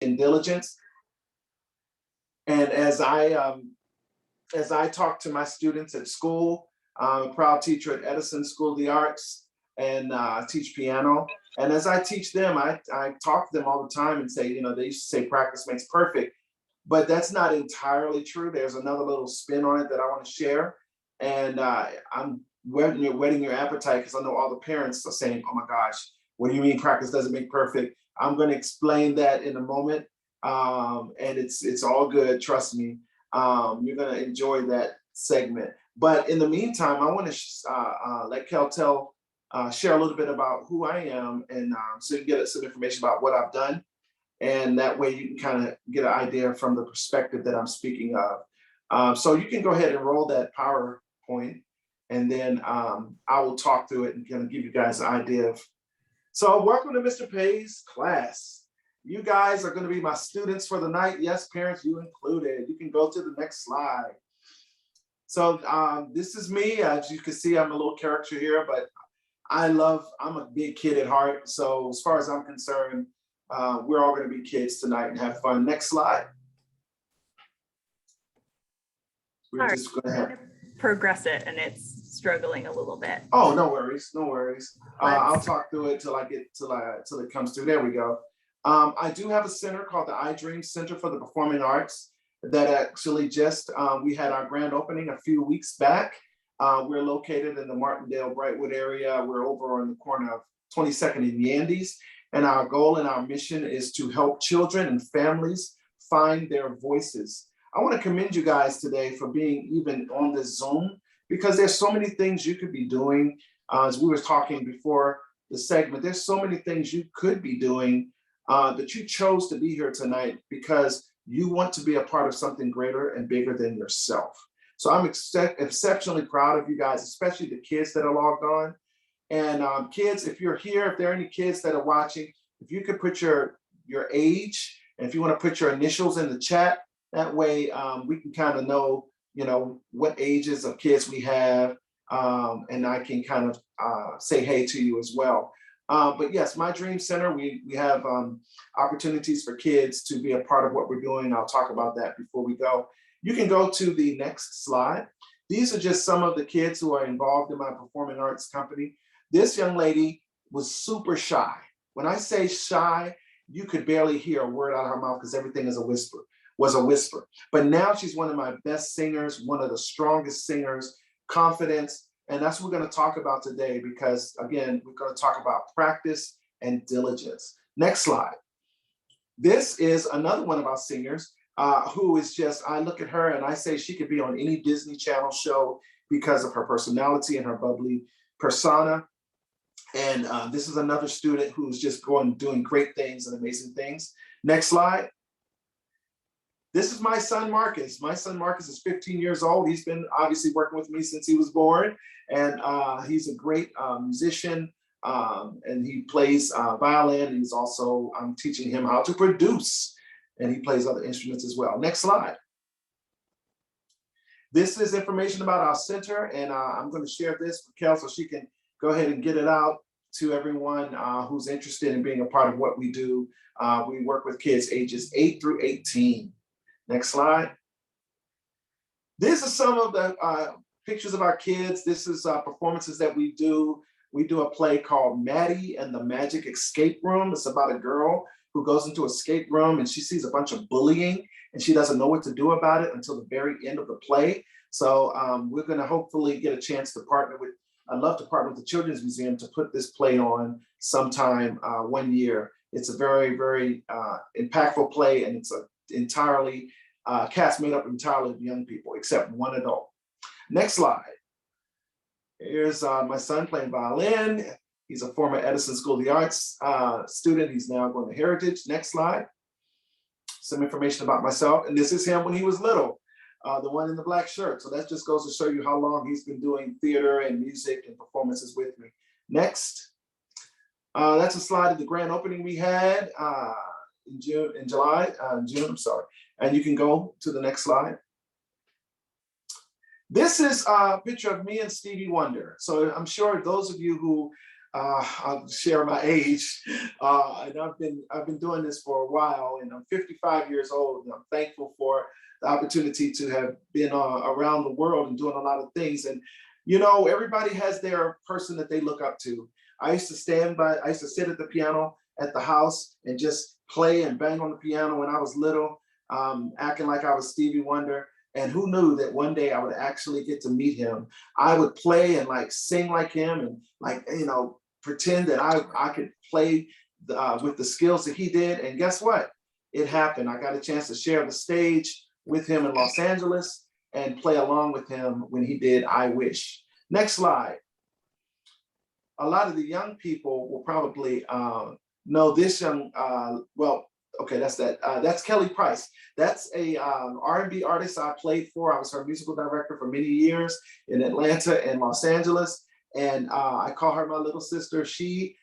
and diligence. And as I talk to my students at school, I'm a proud teacher at Edison School of the Arts, and teach piano. And as I teach them, I talk to them all the time and say, they used to say practice makes perfect, but that's not entirely true. There's another little spin on it that I want to share. And I'm whetting your appetite, because I know all the parents are saying, oh my gosh, what do you mean practice doesn't make perfect? I'm going to explain that in a moment. And it's all good, trust me. You're going to enjoy that segment. But in the meantime, I want to let Keltel share a little bit about who I am, and so you get some information about what I've done. And that way you can kind of get an idea from the perspective that I'm speaking of. So you can go ahead and roll that PowerPoint, and then I will talk through it and kind of give you guys an idea of. So welcome to Mr. Peay's class. You guys are going to be my students for the night. Yes, parents, you included. You can go to the next slide. So this is me. As you can see, I'm a little character here, but I'm a big kid at heart. So as far as I'm concerned, we're all going to be kids tonight and have fun. Next slide. We're just going to have progress it, and it's struggling a little bit. Oh, no worries, no worries. I'll talk through it till it comes through. There we go. I do have a center called the iDream Center for the Performing Arts that actually just, we had our grand opening a few weeks back. We're located in the Martindale Brightwood area. We're over on the corner of 22nd and Yandees. And our goal and our mission is to help children and families find their voices. I want to commend you guys today for being even on this Zoom, because there's so many things you could be doing. As we were talking before the segment, there's so many things you could be doing that you chose to be here tonight because you want to be a part of something greater and bigger than yourself. So I'm exceptionally proud of you guys, especially the kids that are logged on. And kids, if you're here, if there are any kids that are watching, if you could put your age, and if you want to put your initials in the chat, that way we can kind of know, what ages of kids we have, and I can kind of say hey to you as well. But yes, my Dream Center, we have opportunities for kids to be a part of what we're doing. I'll talk about that before we go. You can go to the next slide. These are just some of the kids who are involved in my performing arts company. This young lady was super shy. When I say shy, you could barely hear a word out of her mouth because everything is a whisper. But now she's one of my best singers, one of the strongest singers, confidence. And that's what we're going to talk about today, because again, we're going to talk about practice and diligence. Next slide. This is another one of our singers who is just, I look at her and I say she could be on any Disney Channel show because of her personality and her bubbly persona. And this is another student who's just doing great things and amazing things. Next slide. This is my son, Marcus. My son, Marcus, is 15 years old. He's been obviously working with me since he was born. And he's a great musician. And he plays violin. He's also, I'm teaching him how to produce. And he plays other instruments as well. Next slide. This is information about our center. And I'm going to share this with Kel so she can go ahead and get it out to everyone who's interested in being a part of what we do. We work with kids ages 8 through 18. Next slide. These are some of the pictures of our kids. This is performances that we do. We do a play called Maddie and the Magic Escape Room. It's about a girl who goes into an escape room and she sees a bunch of bullying and she doesn't know what to do about it until the very end of the play. So we're going to hopefully get a chance to partner with, I'd love to partner with the Children's Museum to put this play on sometime one year. It's a very, very impactful play, and it's entirely cast made up entirely of young people, except one adult. Next slide. Here's my son playing violin. He's a former Edison School of the Arts student. He's now going to Heritage. Next slide. Some information about myself. And this is him when he was little, the one in the black shirt. So that just goes to show you how long he's been doing theater and music and performances with me. Next. That's a slide of the grand opening we had in June, I'm sorry. And you can go to the next slide. This is a picture of me and Stevie Wonder. So I'm sure those of you who I'll share my age, and I've been doing this for a while, and I'm 55 years old, and I'm thankful for the opportunity to have been around the world and doing a lot of things. And you know, everybody has their person that they look up to. I used to I used to sit at the piano at the house and just play and bang on the piano when I was little, acting like I was Stevie Wonder. And who knew that one day I would actually get to meet him? I would play and like sing like him and like, you know, pretend that I could play with the skills that he did. And guess what? It happened. I got a chance to share the stage with him in Los Angeles and play along with him when he did I Wish. Next slide. A lot of the young people will probably know this young, well, okay, that's that. That's Kelly Price. That's a R&B artist I played for. I was her musical director for many years in Atlanta and Los Angeles. And I call her my little sister. She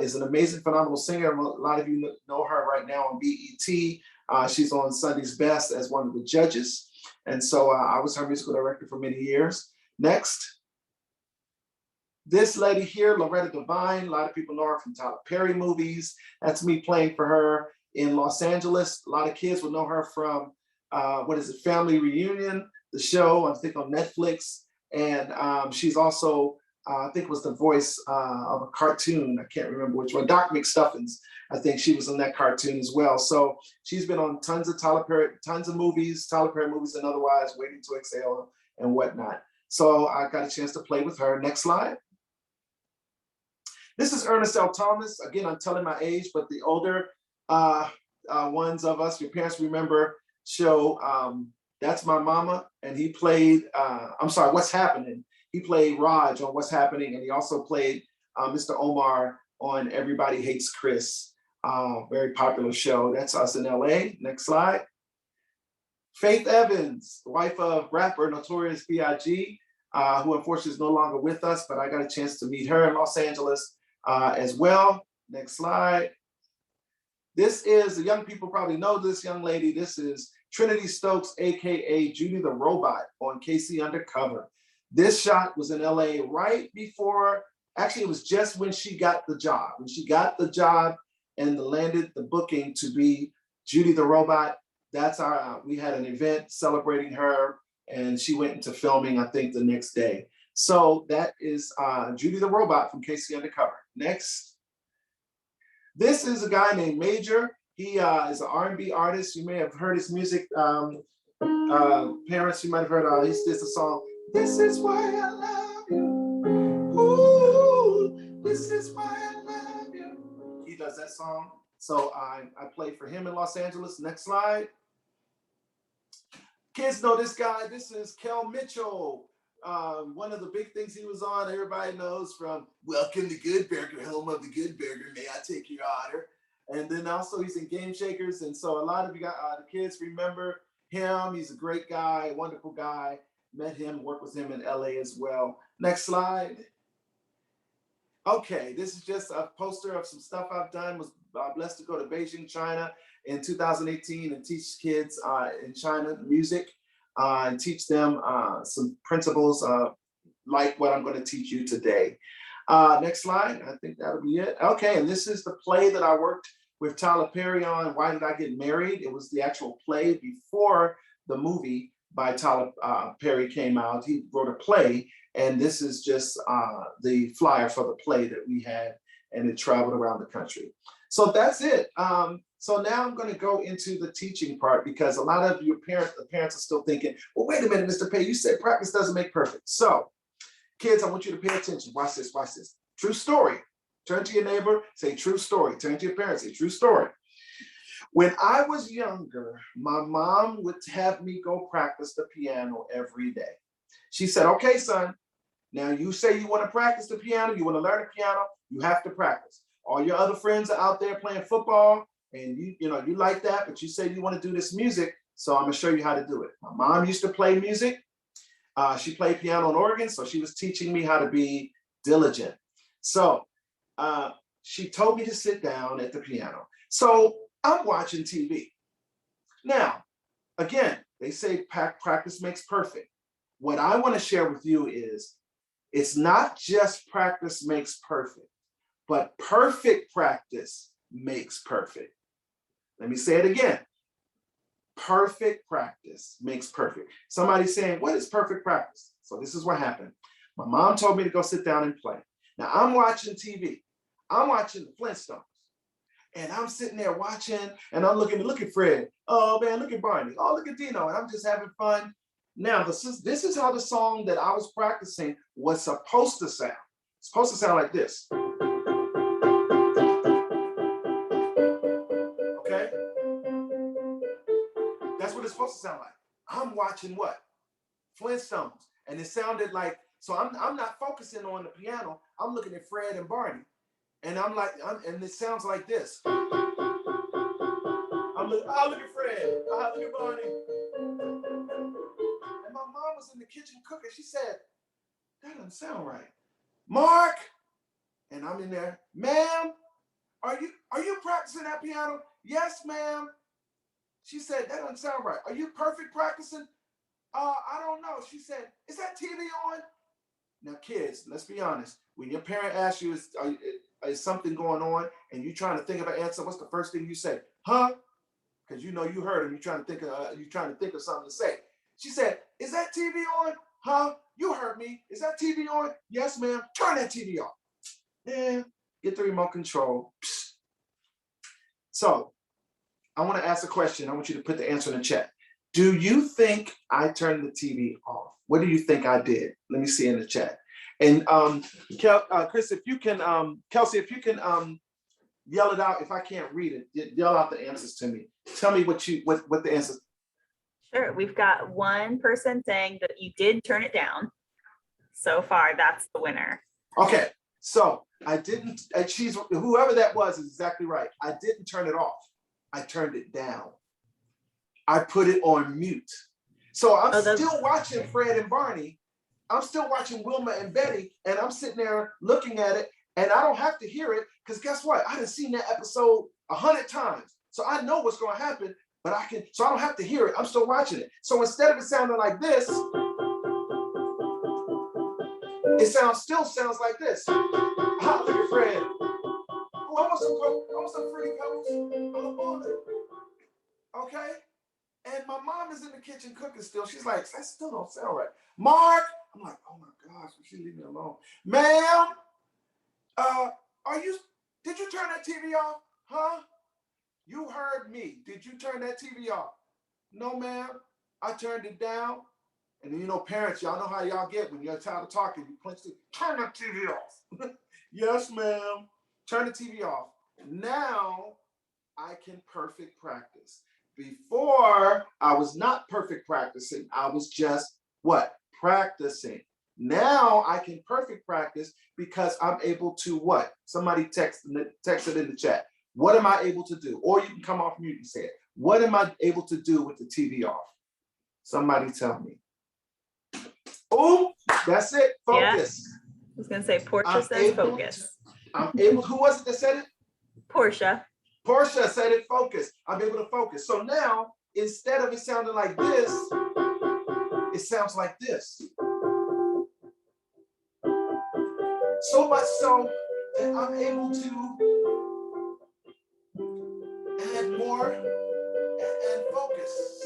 is an amazing, phenomenal singer. A lot of you know her right now on BET. She's on Sunday's Best as one of the judges. And so I was her musical director for many years. Next. This lady here, Loretta Devine, a lot of people know her from Tyler Perry movies. That's me playing for her in Los Angeles. A lot of kids will know her from, what is it, Family Reunion, the show, I think on Netflix. And she's also, I think was the voice of a cartoon. I can't remember which one, Doc McStuffins. I think she was in that cartoon as well. So she's been on tons of Tyler Perry, tons of movies, Tyler Perry movies and otherwise, Waiting to Exhale and whatnot. So I got a chance to play with her. Next slide. This is Ernest L. Thomas. Again, I'm telling my age, but the older ones of us, your parents remember show That's My Mama, and he played, I'm sorry, What's Happening. He played Raj on What's Happening, and he also played Mr. Omar on Everybody Hates Chris. Very popular show. That's us in LA. Next slide. Faith Evans, the wife of rapper Notorious B.I.G., who unfortunately is no longer with us, but I got a chance to meet her in Los Angeles as well. Next slide. This is, the young people probably know this young lady. This is Trinity Stokes, AKA Judy the Robot on KC Undercover. This shot was in LA right before, actually it was just when she got the job. When she got the job and landed the booking to be Judy the Robot, that's our, we had an event celebrating her and she went into filming, I think, the next day. So that is Judy the Robot from KC Undercover. Next. This is a guy named Major. He is an R&B artist. You may have heard his music. Parents, you might have heard, he did the song, This Is Why I Love You. Ooh, this is why I love you. He does that song. So I played for him in Los Angeles. Next slide. Kids know this guy. This is Kel Mitchell. One of the big things he was on, everybody knows from Welcome to Good Burger, home of the Good Burger, may I take your order? And then also he's in Game Shakers. And so a lot of you got, the kids remember him. He's a great guy, wonderful guy. Met him, worked with him in LA as well. Next slide. Okay, this is just a poster of some stuff I've done. Was blessed to go to Beijing, China in 2018 and teach kids in China music and teach them some principles like what I'm going to teach you today. Next slide. I think that'll be it. Okay, and this is the play that I worked with Tyler Perry on, Why Did I Get Married? It was the actual play before the movie by Tyler Perry came out. He wrote a play, and this is just the flyer for the play that we had, and it traveled around the country. So that's it. So now I'm going to go into the teaching part because a lot of your parents, the parents are still thinking, well, wait a minute, Mr. Peay, you said practice doesn't make perfect. So kids, I want you to pay attention. Watch this, watch this. True story. Turn to your neighbor, say true story. Turn to your parents, say true story. When I was younger, my mom would have me go practice the piano every day. She said, okay, son, now you say you want to practice the piano, you want to learn the piano, you have to practice. All your other friends are out there playing football and you like that, but you say you want to do this music, so I'm going to show you how to do it. My mom used to play music. She played piano and organ, so she was teaching me how to be diligent. So she told me to sit down at the piano. So I'm watching TV. Now, again, they say practice makes perfect. What I want to share with you is it's not just practice makes perfect. but perfect practice makes perfect. Let me say it again. Perfect practice makes perfect. Somebody's saying, what is perfect practice? So this is what happened. My mom told me to go sit down and play. Now I'm watching TV. I'm watching the Flintstones. And I'm sitting there watching, and I'm looking, look at Fred. Oh man, look at Barney. Oh, look at Dino. And I'm just having fun. Now, this is how the song that I was practicing was supposed to sound. It's supposed to sound like this. Okay? That's what it's supposed to sound like. I'm watching what? Flintstones. And it sounded like, so I'm not focusing on the piano. I'm looking at Fred and Barney. And I'm like, and it sounds like this. I'm looking, oh, look at Fred. Oh, look at Barney. And my mom was in the kitchen cooking. She said, that doesn't sound right. Mark. And I'm in there, ma'am, are you practicing that piano? Yes, ma'am. She said, that doesn't sound right. Are you perfect practicing? I don't know. She said, is that TV on? Now, kids, let's be honest. When your parent asks you, is something going on, and you're trying to think of an answer, what's the first thing you say? Huh? Because you know you heard him. You're trying to think of something to say. She said, is that TV on? Huh? You heard me. Is that TV on? Yes, ma'am. Turn that TV off. Yeah, get the remote control. Psst. So I want to ask a question. I want you to put the answer in the chat. Do you think I turned the TV off? What do you think I did? Let me see in the chat. And Chris, if you can, Kelsey, if you can yell it out. If I can't read it, yell out the answers to me. Tell me what the answers. Sure. We've got one person saying that you did turn it down. So far, that's the winner. Okay. So I didn't, whoever that was is exactly right. I didn't turn it off. I turned it down. I put it on mute. So I'm still watching Fred and Barney. I'm still watching Wilma and Betty, and I'm sitting there looking at it, and I don't have to hear it, because guess what? I done seen that episode 100 times. So I know what's going to happen, but I don't have to hear it. I'm still watching it. So instead of it sounding like this, it still sounds like this. Hi, look at Fred. Oh, I want some Fruity Pebbles. I'm on it. Okay? And my mom is in the kitchen cooking still. She's like, that still don't sound right. Mark! I'm like, oh my gosh, will she leave me alone? Ma'am, did you turn that TV off? Huh? You heard me. Did you turn that TV off? No, ma'am. I turned it down. And then, parents, y'all know how y'all get when you're tired of talking. You punch the, turn the TV off. Yes, ma'am. Turn the TV off. Now I can perfect practice. Before, I was not perfect practicing. I was just what? Practicing. Now I can perfect practice because I'm able to what? Somebody text it in the chat. What am I able to do? Or you can come off mute and say it. What am I able to do with the TV off? Somebody tell me. Oh, that's it. Focus. Yeah. I was going to say, Portia says focus. Who was it that said it? Portia. Portia said it, focus. I'm able to focus. So now, instead of it sounding like this, it sounds like this. So much so that I'm able to add more and focus.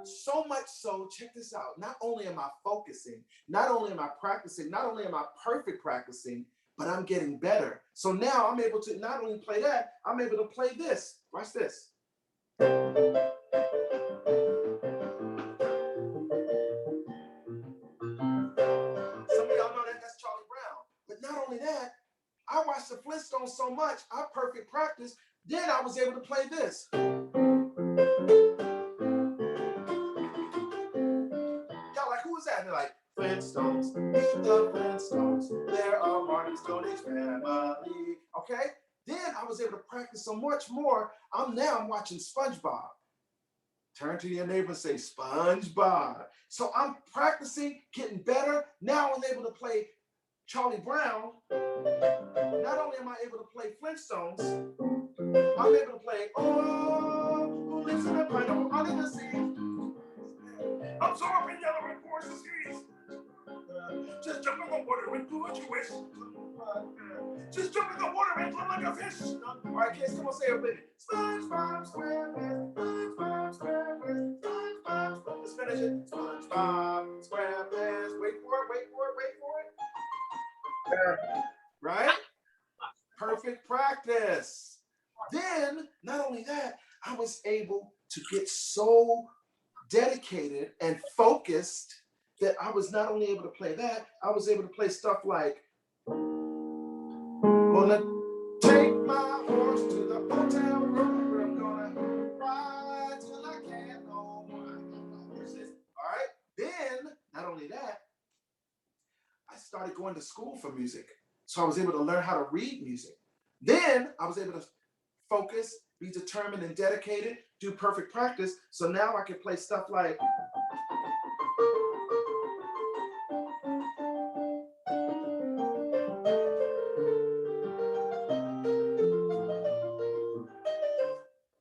So much so, check this out. Not only am I focusing, not only am I practicing, not only am I perfect practicing, but I'm getting better. So now I'm able to not only play that, I'm able to play this. Watch this. Some of y'all know that's Charlie Brown. But not only that, I watched the Flintstones so much, I perfect practice, then I was able to play this. Who is that? And they're like, Flintstones, the Flintstones, they're a Martin Stone Age family. Okay? Then I was able to practice so much more. I'm watching SpongeBob. Turn to your neighbor and say, SpongeBob. So I'm practicing, getting better. Now I'm able to play Charlie Brown. Not only am I able to play Flintstones, I'm able to play, oh, who lives in a pineapple under the sea? Absorbing yellow and horse's feet. Just jump in the water and do what you wish. Just jump in the water and float like a fish. All right, kids, come on, say it with me. SpongeBob SquarePants, SpongeBob SquarePants, SpongeBob SquarePants. Let's finish it. SpongeBob SquarePants. Wait for it, wait for it, wait for it. Right? Perfect practice. Then, not only that, I was able to get so dedicated and focused that I was not only able to play that, I was able to play stuff like, gonna take my horse to the hotel room where I'm gonna ride till I can't no more. All right. Then, not only that, I started going to school for music. So I was able to learn how to read music. Then I was able to focus, be determined and dedicated, do perfect practice. So now I can play stuff like,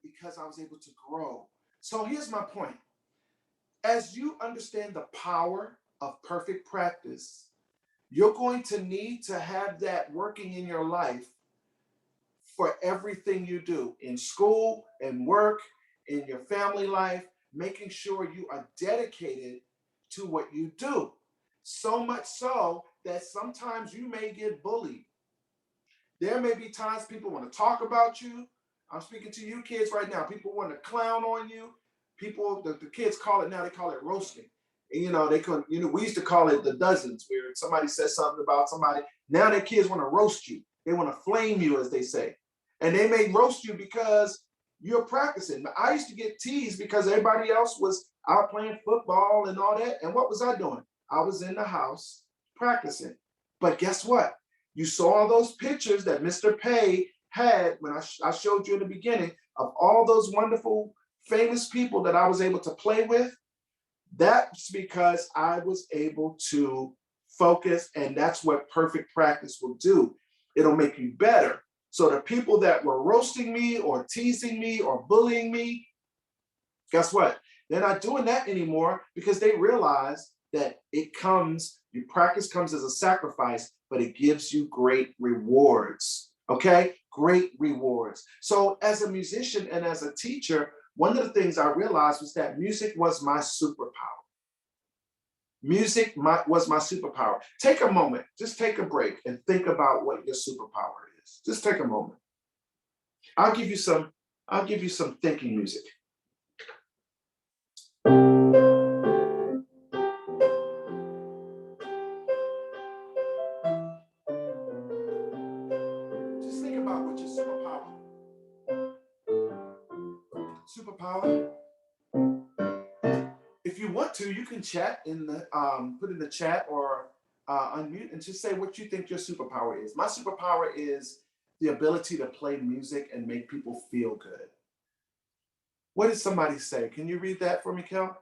because I was able to grow. So here's my point. As you understand the power of perfect practice, you're going to need to have that working in your life for everything you do in school, in work, in your family life, making sure you are dedicated to what you do. So much so that sometimes you may get bullied. There may be times people want to talk about you. I'm speaking to you kids right now. People want to clown on you. People, the kids call it now, they call it roasting. And, they could, we used to call it the doesnt, where somebody says something about somebody. Now their kids want to roast you. They want to flame you, as they say. And they may roast you because you're practicing. I used to get teased because everybody else was out playing football and all that. And what was I doing? I was in the house practicing. But guess what? You saw all those pictures that Mr. Peay had when I showed you in the beginning of all those wonderful, famous people that I was able to play with. That's because I was able to focus, and that's what perfect practice will do. It'll make you better. So the people that were roasting me or teasing me or bullying me, guess what? They're not doing that anymore because they realize that your practice comes as a sacrifice, but it gives you great rewards. Okay? Great rewards. So as a musician and as a teacher, one of the things I realized was that music was my superpower. Music was my superpower. Take a moment, just take a break and think about what your superpower is. Just take a moment. I'll give you some thinking music. Just think about what your superpower. If you want to, you can chat in the put in the chat or unmute and just say what you think your superpower is. My superpower is the ability to play music and make people feel good. What did somebody say? Can you read that for me, Kel?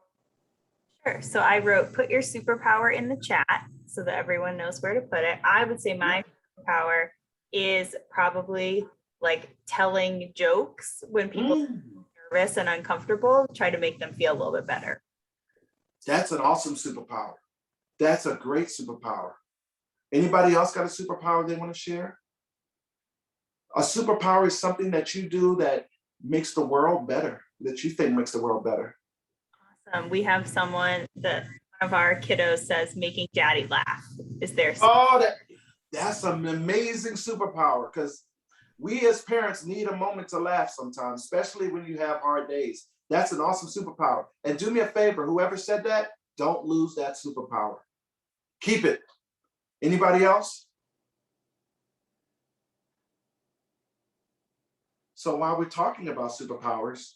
Sure. So I wrote, put your superpower in the chat so that everyone knows where to put it. I would say my superpower is probably like telling jokes when people are nervous and uncomfortable, try to make them feel a little bit better. That's an awesome superpower. That's a great superpower. Anybody else got a superpower they want to share? A superpower is something that you do that makes the world better, that you think makes the world better. Awesome. We have someone that one of our kiddos says making daddy laugh is their. Oh, that's an amazing superpower, because we as parents need a moment to laugh sometimes, especially when you have hard days. That's an awesome superpower. And do me a favor, whoever said that, don't lose that superpower. Keep it. Anybody else? So while we're talking about superpowers,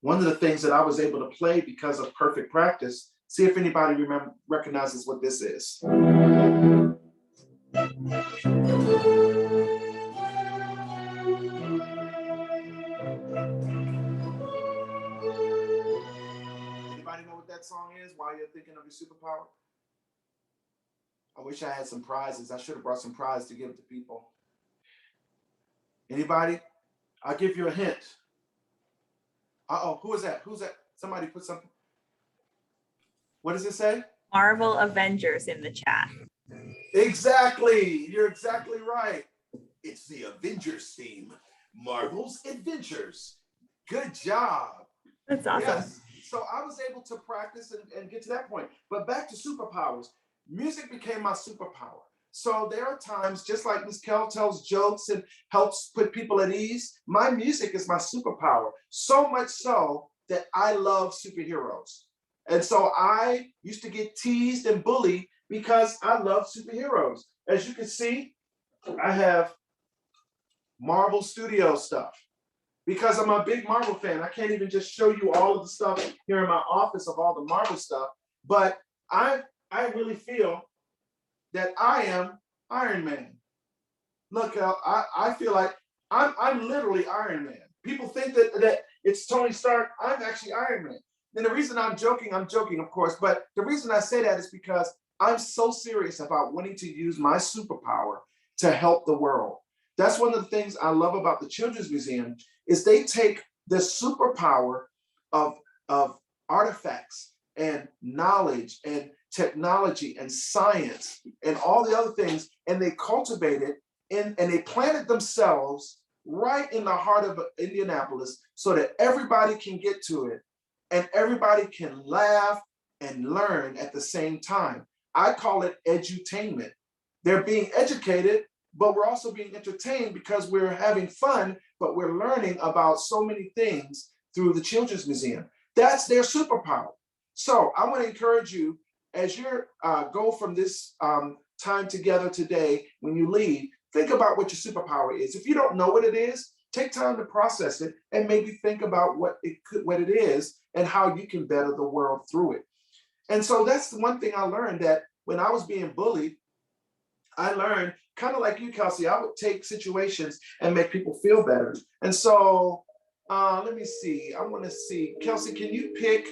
one of the things that I was able to play because of perfect practice, see if anybody recognizes what this is. Anybody know what that song is while you're thinking of your superpower? I wish I had some prizes. I should have brought some prizes to give to people. Anybody? I'll give you a hint. Uh-oh, who is that? Who's that? Somebody put something. What does it say? Marvel Avengers in the chat. Exactly. You're exactly right. It's the Avengers theme. Marvel's Adventures. Good job. That's awesome. Yes. So I was able to practice and get to that point. But back to superpowers. Music became my superpower. So there are times, just like Miss Kell tells jokes and helps put people at ease, my music is my superpower. So much so that I love superheroes. And so I used to get teased and bullied because I love superheroes. As you can see, I have Marvel Studio stuff because I'm a big Marvel fan. I can't even just show you all of the stuff here in my office of all the Marvel stuff, but I really feel that I am Iron Man. Look, I feel like I'm literally Iron Man. People think that it's Tony Stark. I'm actually Iron Man. And the reason I'm joking, of course, but the reason I say that is because I'm so serious about wanting to use my superpower to help the world. That's one of the things I love about the Children's Museum is they take the superpower of artifacts and knowledge and technology and science and all the other things, and they cultivate it and they planted themselves right in the heart of Indianapolis so that everybody can get to it and everybody can laugh and learn at the same time. I call it edutainment. They're being educated, but we're also being entertained because we're having fun, but we're learning about so many things through the Children's Museum. That's their superpower. So I want to encourage you as you go from this time together today, when you leave, think about what your superpower is. If you don't know what it is, take time to process it and maybe think about what it is and how you can better the world through it. And so that's the one thing I learned, that when I was being bullied, I learned, kind of like you, Kelsey, I would take situations and make people feel better. And so let me see. I want to see, Kelsey, can you pick?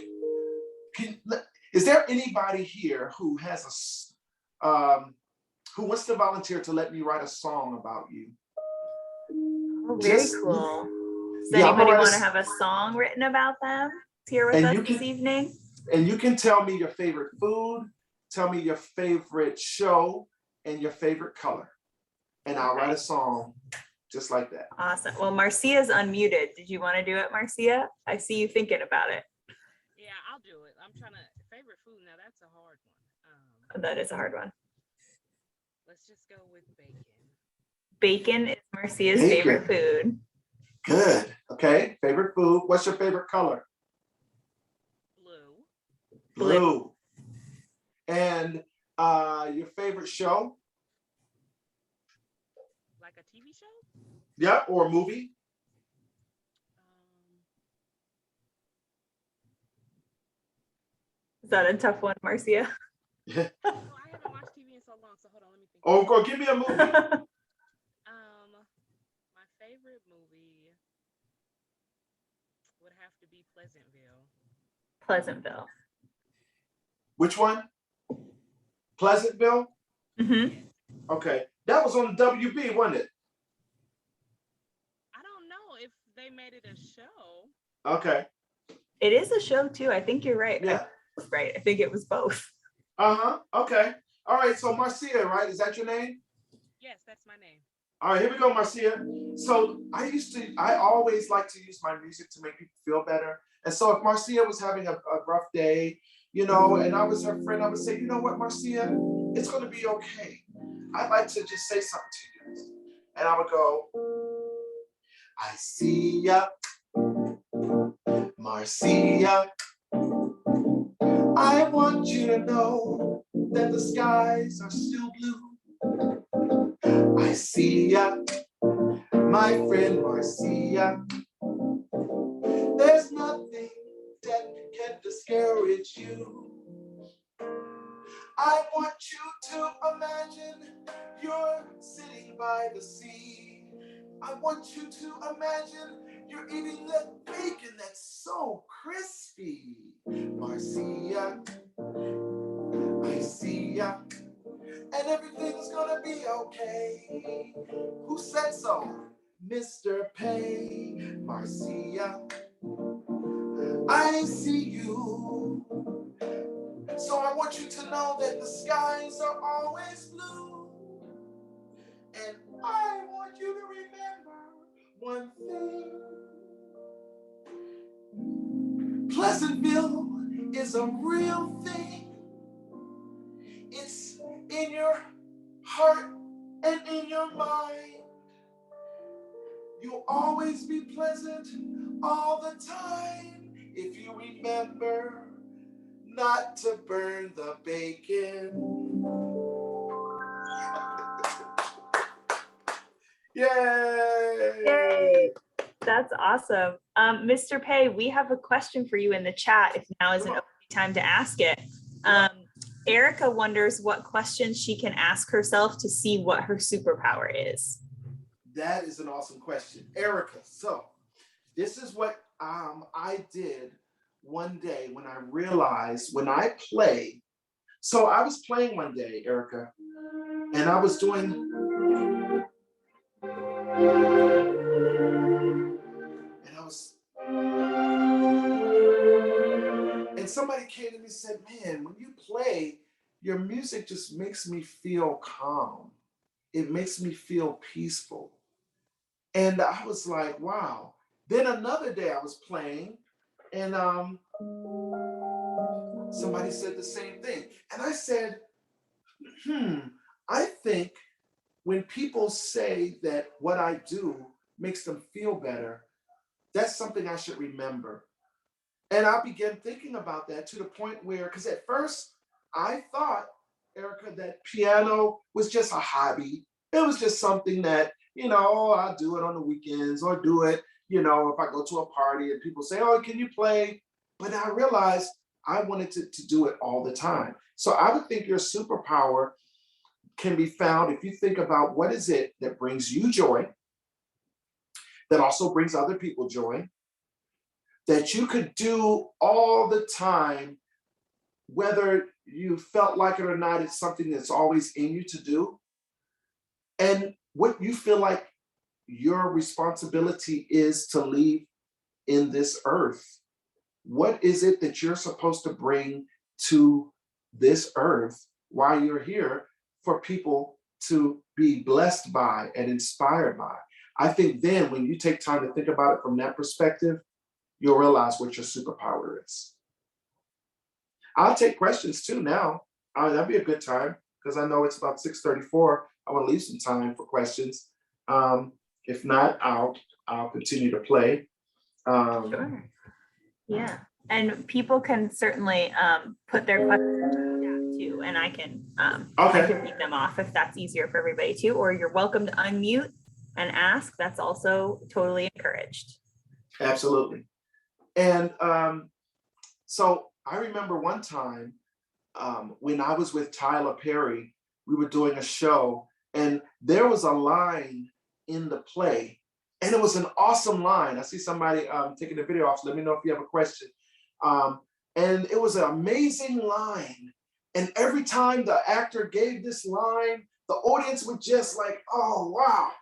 Is there anybody here who has who wants to volunteer to let me write a song about you? Oh, very cool. Does anybody want to have a song written about them here with us this evening? And you can tell me your favorite food, tell me your favorite show, and your favorite color. And I'll write a song just like that. Awesome. Well, Marcia's unmuted. Did you want to do it, Marcia? I see you thinking about it. Yeah, I'll do it. I'm trying to, favorite food, now that's a hard one. That is a hard one. Let's just go with bacon. Bacon is Marcia's favorite food. Good. Okay. Favorite food. What's your favorite color? Blue. And your favorite show? Like a TV show? Yeah, or a movie? Is that a tough one, Marcia? Yeah. Oh, I haven't watched TV in so long, so hold on, let me think. Oh, go give me a movie. My favorite movie would have to be Pleasantville. Pleasantville. Which one? Pleasantville? Mm-hmm. Okay. That was on WB, wasn't it? I don't know if they made it a show. Okay. It is a show too. I think you're right. Yeah. Right. I think it was both. Uh-huh. Okay. All right. So Marcia, right? Is that your name? Yes, that's my name. All right, here we go, Marcia. So I always like to use my music to make people feel better. And so if Marcia was having a rough day, you know, and I was her friend, I would say, you know what, Marcia, it's going to be okay. I'd like to just say something to you. And I would go, I see ya, Marcia. I want you to know that the skies are still blue. I see ya, my friend Marcia. There's nothing that can discourage you. I want you to imagine you're sitting by the sea. I want you to imagine you're eating that bacon that's so crispy. Marcia, I see ya, and everything's gonna be okay. Who said so? Mr. Peay. Marcia, I see you So I want you to know that the skies are always blue. And I want you to remember one thing. Pleasantville is a real thing. It's in your heart and in your mind. You'll always be pleasant all the time if you remember not to burn the bacon. Yay! Yay! That's awesome. Mr. Peay, we have a question for you in the chat if now is an okay time to ask it. Erica wonders what questions she can ask herself to see what her superpower is. That is an awesome question, Erica. So this is what I did one day when I realized when I play. So I was playing one day, Erica, and I was doing, and somebody came to me and said, man, when you play, your music just makes me feel calm. It makes me feel peaceful. And I was like, wow. Then another day I was playing and somebody said the same thing. And I said, I think when people say that what I do makes them feel better, that's something I should remember. And I began thinking about that to the point where, because at first I thought, Erica, that piano was just a hobby. It was just something that, I'll do it on the weekends or do it, if I go to a party and people say, oh, can you play? But I realized I wanted to do it all the time. So I would think your superpower can be found if you think about what is it that brings you joy, that also brings other people joy, that you could do all the time, whether you felt like it or not. It's something that's always in you to do. And what you feel like your responsibility is to leave in this earth. What is it that you're supposed to bring to this earth while you're here for people to be blessed by and inspired by? I think then when you take time to think about it from that perspective, you'll realize what your superpower is. I'll take questions too now. That'd be a good time because I know it's about 6:34. I want to leave some time for questions. If not, I'll continue to play. Sure. Yeah. And people can certainly put their questions in the chat too, and I can read them off if that's easier for everybody too, or you're welcome to unmute and ask. That's also totally encouraged. Absolutely. And so I remember one time when I was with Tyler Perry, we were doing a show and there was a line in the play and it was an awesome line. I see somebody taking the video off, so let me know if you have a question. And it was an amazing line. And every time the actor gave this line, the audience would just like, oh, wow.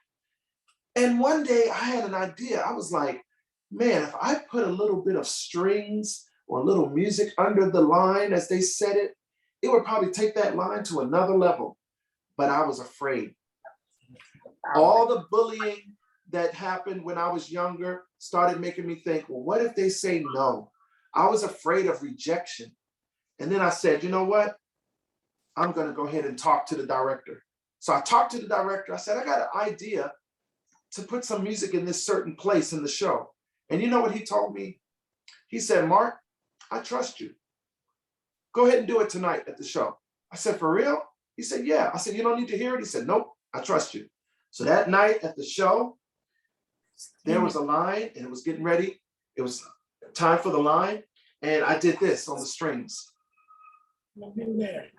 And one day I had an idea. I was like, man, if I put a little bit of strings or a little music under the line as they said it, it would probably take that line to another level. But I was afraid. All the bullying that happened when I was younger started making me think, well, what if they say no? I was afraid of rejection. And then I said, you know what? I'm going to go ahead and talk to the director. So I talked to the director. I said, I got an idea to put some music in this certain place in the show. And you know what he told me? He said, Mark, I trust you. Go ahead and do it tonight at the show. I said, for real? He said, yeah. I said, you don't need to hear it? He said, nope, I trust you. So that night at the show, there was a line and it was getting ready. It was time for the line. And I did this on the strings. And then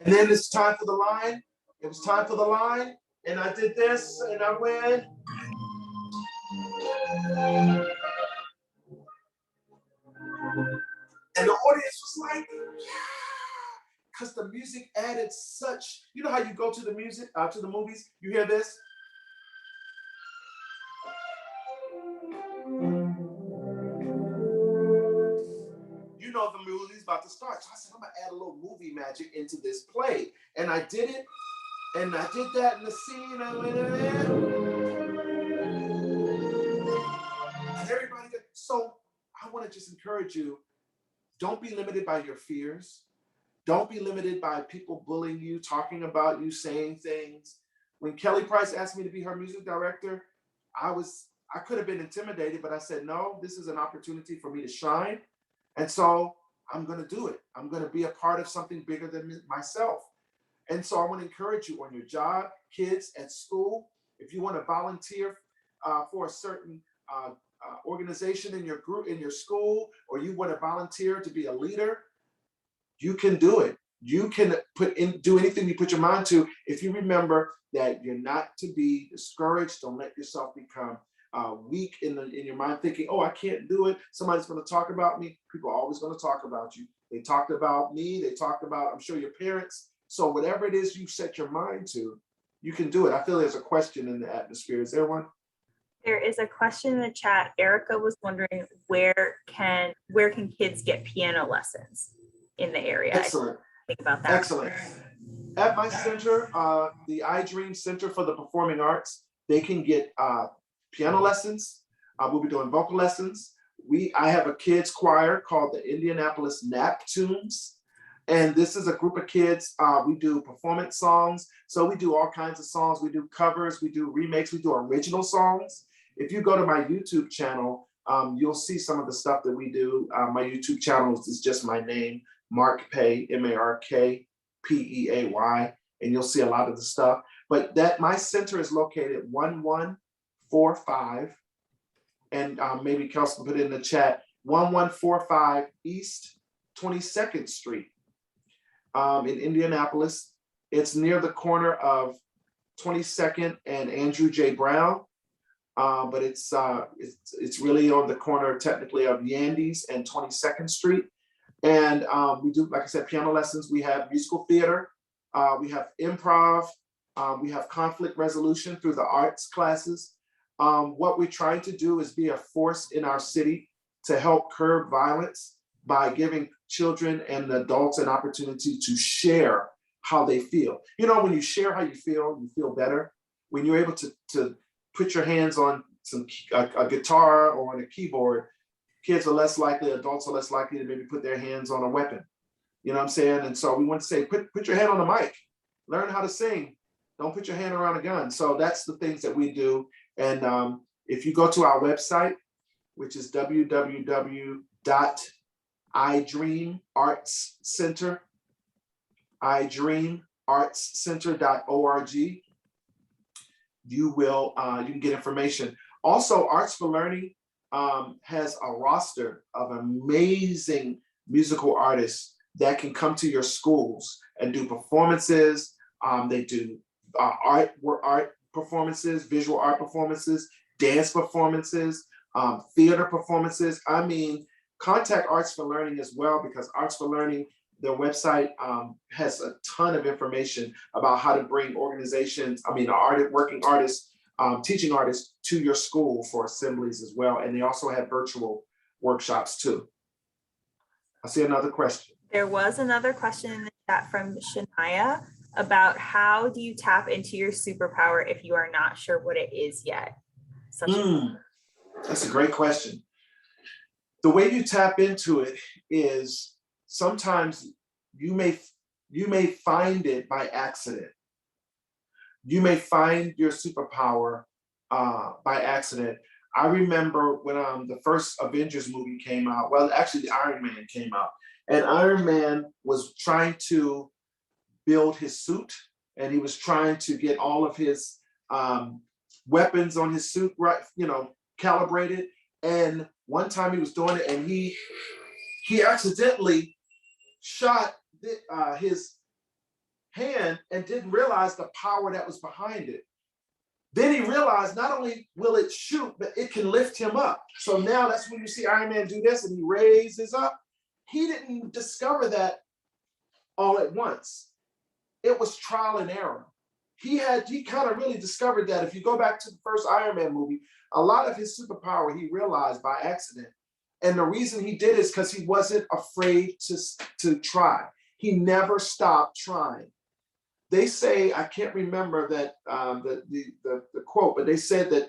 it's time for the line. It was time for the line. And I did this and I went. And the audience was like, yeah. Because the music added such, you know how you go to the music, to the movies, you hear this? about to start. So I said, I'm gonna add a little movie magic into this play. And I did it, and I did that in the scene. I went in there, and everybody got, so I want to just encourage you, don't be limited by your fears. Don't be limited by people bullying you, talking about you, saying things. When Kelly Price asked me to be her music director, I could have been intimidated, but I said, no, this is an opportunity for me to shine. And so I'm going to do it. I'm going to be a part of something bigger than myself. And so I want to encourage you on your job, kids at school, if you want to volunteer for a certain organization in your group, in your school, or you want to volunteer to be a leader, you can do it. You can do anything you put your mind to if you remember that you're not to be discouraged. Don't let yourself become weak in your mind, thinking, oh, I can't do it. Somebody's going to talk about me. People are always going to talk about you. They talked about me. They talked about, I'm sure, your parents. So whatever it is you set your mind to, you can do it. I feel there's a question in the atmosphere. Is there one? There is a question in the chat. Erica was wondering where can kids get piano lessons in the area? Excellent. Think about that. Excellent. At my center, the iDream Center for the Performing Arts, they can get piano lessons. We'll be doing vocal lessons. I have a kids choir called the Indianapolis Naptunes. And this is a group of kids. We do performance songs. So we do all kinds of songs. We do covers, we do remakes, we do original songs. If you go to my YouTube channel, you'll see some of the stuff that we do. My YouTube channel is just my name, Mark Peay, MarkPeay, and you'll see a lot of the stuff. But my center is located 1145, and maybe Kelsey can put it in the chat, 1145 East 22nd Street in Indianapolis. It's near the corner of 22nd and Andrew J. Brown, but it's really on the corner technically of Yandy's and 22nd Street. And we do, like I said, piano lessons. We have musical theater. We have improv. We have conflict resolution through the arts classes. What we're trying to do is be a force in our city to help curb violence by giving children and adults an opportunity to share how they feel. You know, when you share how you feel better. When you're able to put your hands on a guitar or on a keyboard, kids are less likely, adults are less likely to maybe put their hands on a weapon. You know what I'm saying? And so we want to say, put your hand on the mic, learn how to sing. Don't put your hand around a gun. So that's the things that we do. And if you go to our website, which is www.idreamartscenter.org, you can get information. Also, Arts for Learning has a roster of amazing musical artists that can come to your schools and do performances. They do art performances, visual art performances, dance performances, theater performances. I mean, contact Arts for Learning as well, because Arts for Learning, their website has a ton of information about how to bring working artists, teaching artists to your school for assemblies as well. And they also have virtual workshops too. I see another question. There was another question in the chat from Shania about how do you tap into your superpower if you are not sure what it is yet? That's a great question. The way you tap into it is sometimes you may find it by accident. You may find your superpower by accident. I remember when the first Avengers movie came out, well, actually the Iron Man came out, and Iron Man was trying to build his suit, and he was trying to get all of his weapons on his suit, right, calibrated. And one time he was doing it, and he accidentally shot his hand and didn't realize the power that was behind it. Then he realized not only will it shoot, but it can lift him up. So now that's when you see Iron Man do this and he raises up. He didn't discover that all at once. It was trial and error. He kind of really discovered that. If you go back to the first Iron Man movie, a lot of his superpower he realized by accident. And the reason he did is because he wasn't afraid to try. He never stopped trying. They say, I can't remember that the quote, but they said that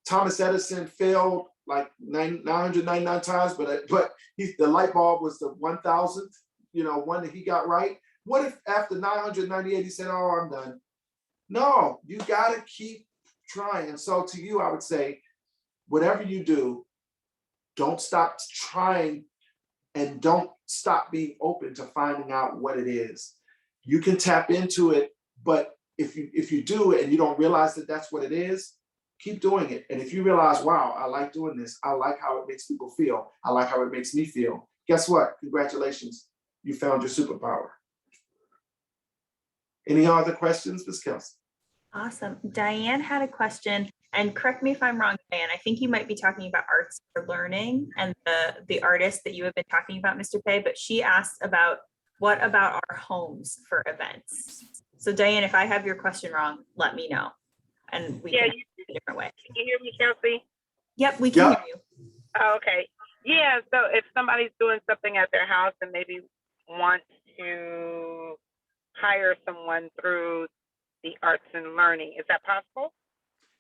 Thomas Edison failed like 999 times, but the light bulb was the 1000th, one that he got right. What if after 998 he said, "Oh, I'm done"? No, you got to keep trying. And so to you, I would say, whatever you do, don't stop trying and don't stop being open to finding out what it is. You can tap into it, but if you do it and you don't realize that that's what it is, keep doing it. And if you realize, wow, I like doing this, I like how it makes people feel, I like how it makes me feel, guess what? Congratulations, you found your superpower. Any other questions, Ms. Kelsey? Awesome. Diane had a question, and correct me if I'm wrong, Diane, I think you might be talking about Arts for Learning and the artist that you have been talking about, Mr. Peay, but she asked about what about our homes for events? So Diane, if I have your question wrong, let me know. And we can answer it a different way. Can you hear me, Kelsey? Yep, we can hear you. Oh, okay. Yeah, so if somebody's doing something at their house and maybe wants to hire someone through the Arts and Learning, is that possible?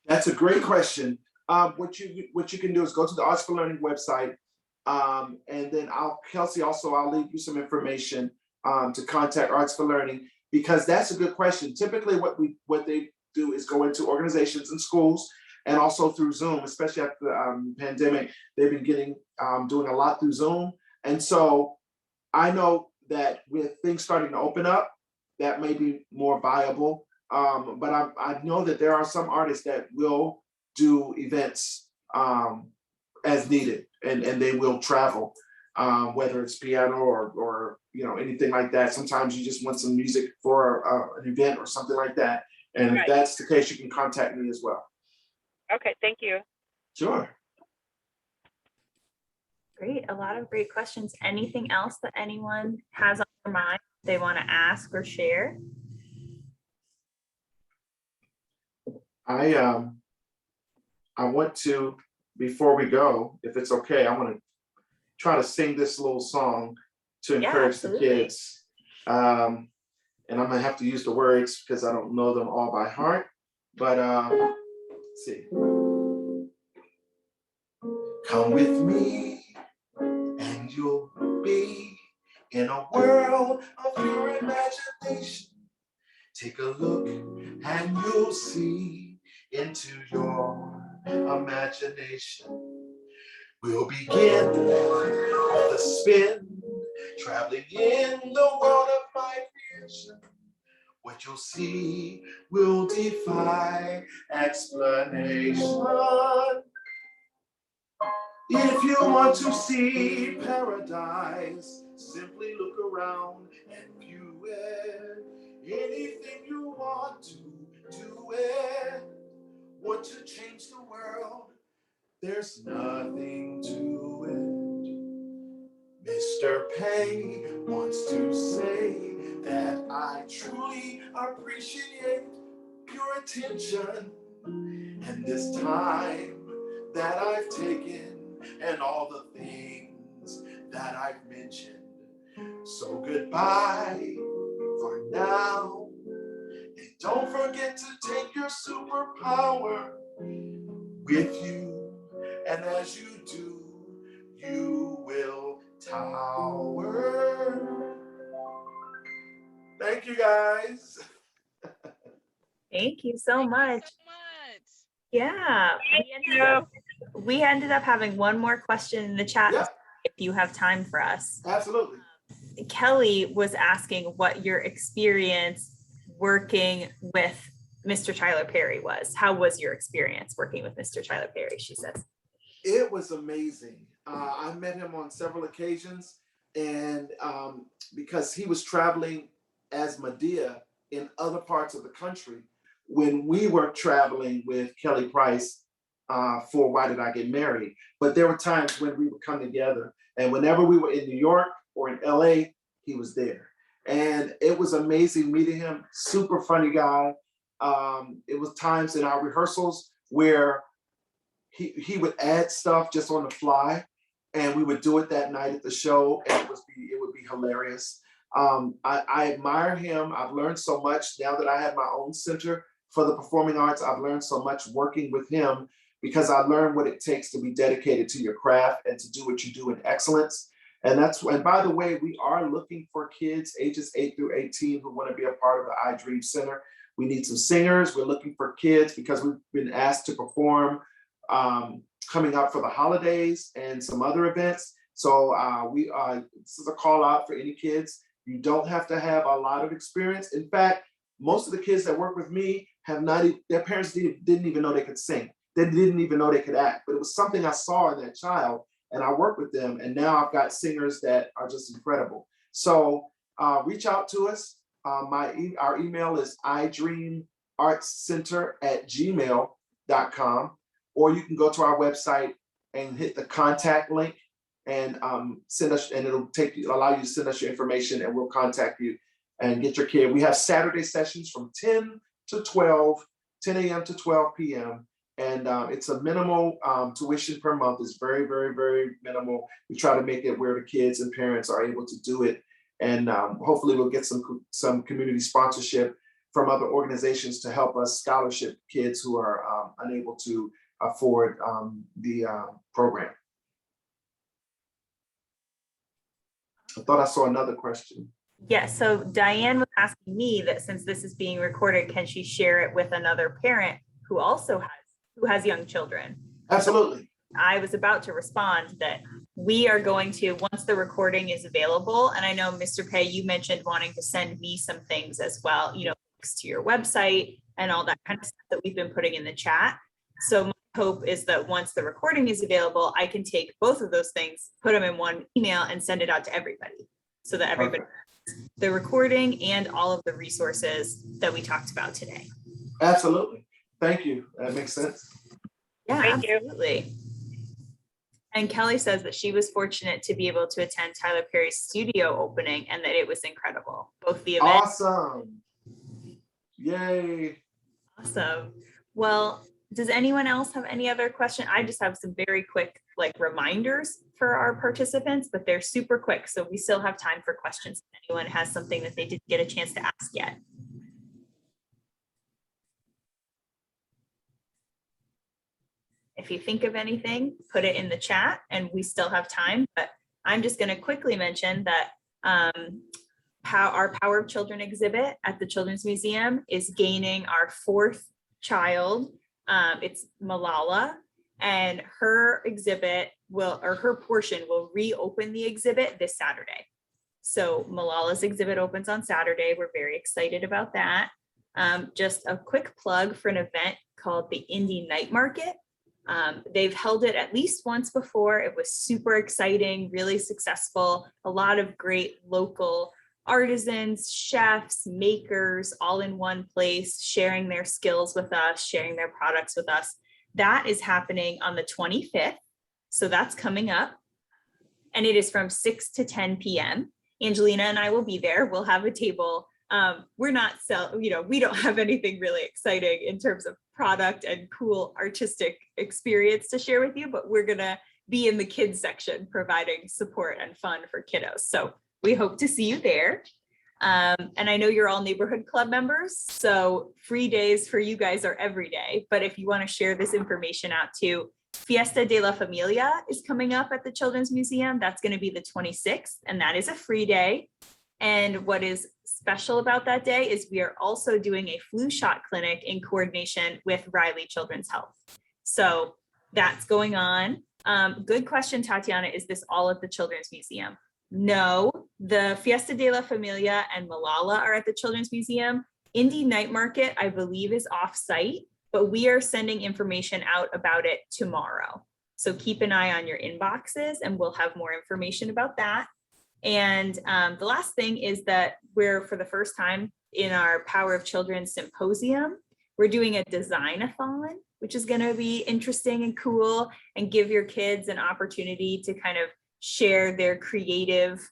That's a great question. What you can do is go to the Arts for Learning website, and then Kelsey, I'll leave you some information to contact Arts for Learning, because that's a good question. Typically, what they do is go into organizations and schools, and also through Zoom, especially after the pandemic, they've been doing a lot through Zoom. And so I know that with things starting to open up, that may be more viable. But I know that there are some artists that will do events as needed, and they will travel, whether it's piano or anything like that. Sometimes you just want some music for an event or something like that. And Right. If that's the case, you can contact me as well. Okay, thank you. Sure. Great, a lot of great questions. Anything else that anyone has on their mind they want to ask or share? I want to, before we go, if it's okay, I want to try to sing this little song to encourage the kids. And I'm gonna have to use the words because I don't know them all by heart. But let's see. Come with me and you'll be in a world of pure imagination. Take a look and you'll see into your imagination. We'll begin with a spin, traveling in the world of my creation. What you'll see will defy explanation. If you want to see paradise, simply look around and view it. Anything you want to do it. Want to change the world? There's nothing to it. Mr. Peay wants to say that I truly appreciate your attention and this time that I've taken and all the things that I've mentioned. So goodbye for now. And don't forget to take your superpower with you. And as you do, you will tower. Thank you, guys. Thank you so much. So much. Yeah, we ended up having one more question in the chat. Yeah. If you have time for us. Absolutely. Kelly was asking what your experience working with Mr. Tyler Perry was. How was your experience working with Mr. Tyler Perry, she says. It was amazing. I met him on several occasions, and because he was traveling as Medea in other parts of the country, when we were traveling with Kelly Price for Why Did I Get Married? But there were times when we would come together, and whenever we were in New York or in LA, he was there. And it was amazing meeting him, super funny guy. It was times in our rehearsals where he would add stuff just on the fly. and we would do it that night at the show, and it would be hilarious. I admire him. I've learned so much now that I have my own center for the performing arts. I've learned so much working with him because I learned what it takes to be dedicated to your craft and to do what you do in excellence. And by the way, we are looking for kids ages 8 through 18 who want to be a part of the iDream Center. We need some singers. We're looking for kids because we've been asked to perform coming up for the holidays and some other events. So this is a call out for any kids. You don't have to have a lot of experience. In fact, most of the kids that work with me their parents didn't even know they could sing. They didn't even know they could act, but it was something I saw in that child, and I worked with them, and now I've got singers that are just incredible. So reach out to us. Our email is idreamartscenter@gmail.com, or you can go to our website and hit the contact link and send us, and it'll allow you to send us your information, and we'll contact you and get your kid. We have Saturday sessions from 10 to 12, 10 a.m. to 12 p.m. And it's a minimal tuition per month. It's very, very, very minimal. We try to make it where the kids and parents are able to do it. And hopefully we'll get some community sponsorship from other organizations to help us scholarship kids who are unable to afford the program. I thought I saw another question. Yeah, so Diane was asking me that since this is being recorded, can she share it with another parent who also has young children? Absolutely. I was about to respond that we are going to, once the recording is available, and I know Mr. Peay, you mentioned wanting to send me some things as well, links to your website and all that kind of stuff that we've been putting in the chat. So my hope is that once the recording is available, I can take both of those things, put them in one email and send it out to everybody so that everybody has the recording and all of the resources that we talked about today. Absolutely. Thank you. That makes sense. Yeah, Thank absolutely. You. And Kelly says that she was fortunate to be able to attend Tyler Perry's studio opening and that it was incredible. Both the events. Awesome. Yay. Awesome. Well, does anyone else have any other question? I just have some very quick reminders for our participants, but they're super quick. So we still have time for questions if anyone has something that they didn't get a chance to ask yet. If you think of anything, put it in the chat and we still have time, but I'm just going to quickly mention that our Power of Children exhibit at the Children's Museum is gaining our 4th child. It's Malala, and her exhibit her portion will reopen the exhibit this Saturday. So Malala's exhibit opens on Saturday. We're very excited about that. Just a quick plug for an event called the Indie Night Market. They've held it at least once before. It was super exciting, really successful. A lot of great local artisans, chefs, makers, all in one place, sharing their skills with us, sharing their products with us. That is happening on the 25th. So that's coming up. And it is from 6 to 10 p.m. Angelina and I will be there. We'll have a table. We don't have anything really exciting in terms of product and cool artistic experience to share with you, but we're gonna be in the kids section providing support and fun for kiddos. So we hope to see you there. And I know you're all neighborhood club members, so free days for you guys are every day. But if you want to share this information out too, Fiesta de la Familia is coming up at the Children's Museum. That's going to be the 26th, and that is a free day. And what is special about that day is we are also doing a flu shot clinic in coordination with Riley Children's Health. So that's going on. Good question, Tatiana. Is this all at the Children's Museum? No, the Fiesta de la Familia and Malala are at the Children's Museum. Indie Night Market, I believe, is off-site, but we are sending information out about it tomorrow. So keep an eye on your inboxes and we'll have more information about that. And the last thing is that we're, for the first time in our Power of Children Symposium, we're doing a design-a-thon, which is going to be interesting and cool and give your kids an opportunity to kind of share their creative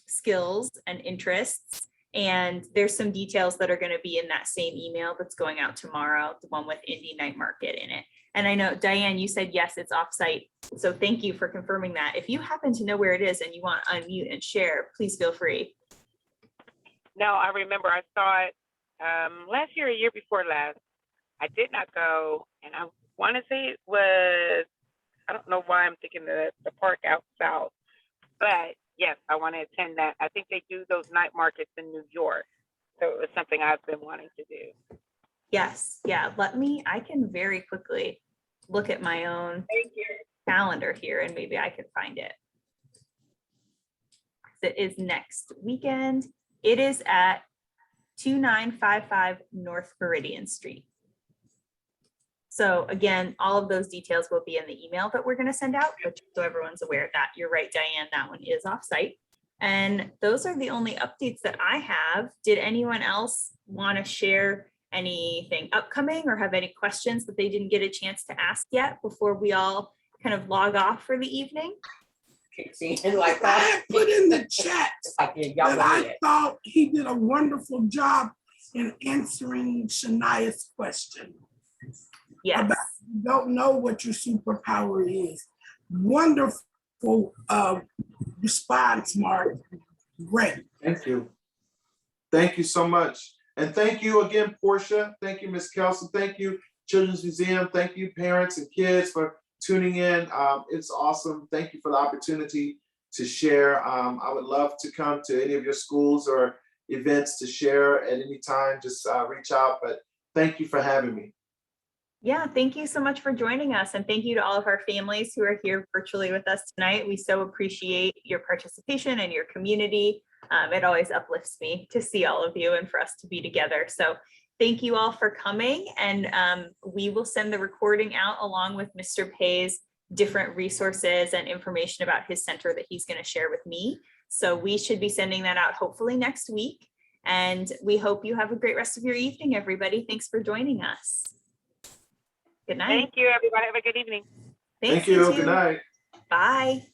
skills and interests. And there's some details that are going to be in that same email that's going out tomorrow, the one with Indie Night Market in it. And I know, Diane, you said, yes, it's offsite. So thank you for confirming that. If you happen to know where it is and you want to unmute and share, please feel free. No, I remember I saw it last year, a year before last. I did not go, and I want to say it was, I don't know why I'm thinking the park out south, but yes, I want to attend that. I think they do those night markets in New York. So it was something I've been wanting to do. Yes, yeah, I can very quickly look at my own Thank you. calendar here and maybe I can find it. It is next weekend. It is at 2955 North Meridian Street. So again, all of those details will be in the email that we're going to send out, but just so everyone's aware of that. You're right, Diane, that one is offsite. And those are the only updates that I have. Did anyone else want to share anything upcoming or have any questions that they didn't get a chance to ask yet before we all kind of log off for the evening? Like I put in the chat that I thought he did a wonderful job in answering Shania's question. Yes. About you don't know what your superpower is. Wonderful response, Mark. Great. Thank you. Thank you so much. And thank you again, Portia. Thank you, Ms. Kelson. Thank you, Children's Museum. Thank you, parents and kids, for tuning in. It's awesome. Thank you for the opportunity to share. I would love to come to any of your schools or events to share at any time. Just reach out, but thank you for having me. Yeah, thank you so much for joining us. And thank you to all of our families who are here virtually with us tonight. We so appreciate your participation and your community. It always uplifts me to see all of you and for us to be together. So thank you all for coming. And we will send the recording out along with Mr. Peay's different resources and information about his center that he's going to share with me. So we should be sending that out hopefully next week. And we hope you have a great rest of your evening, everybody. Thanks for joining us. Good night. Thank you, everybody. Have a good evening. Thanks, Thank you. too. Good night. Bye.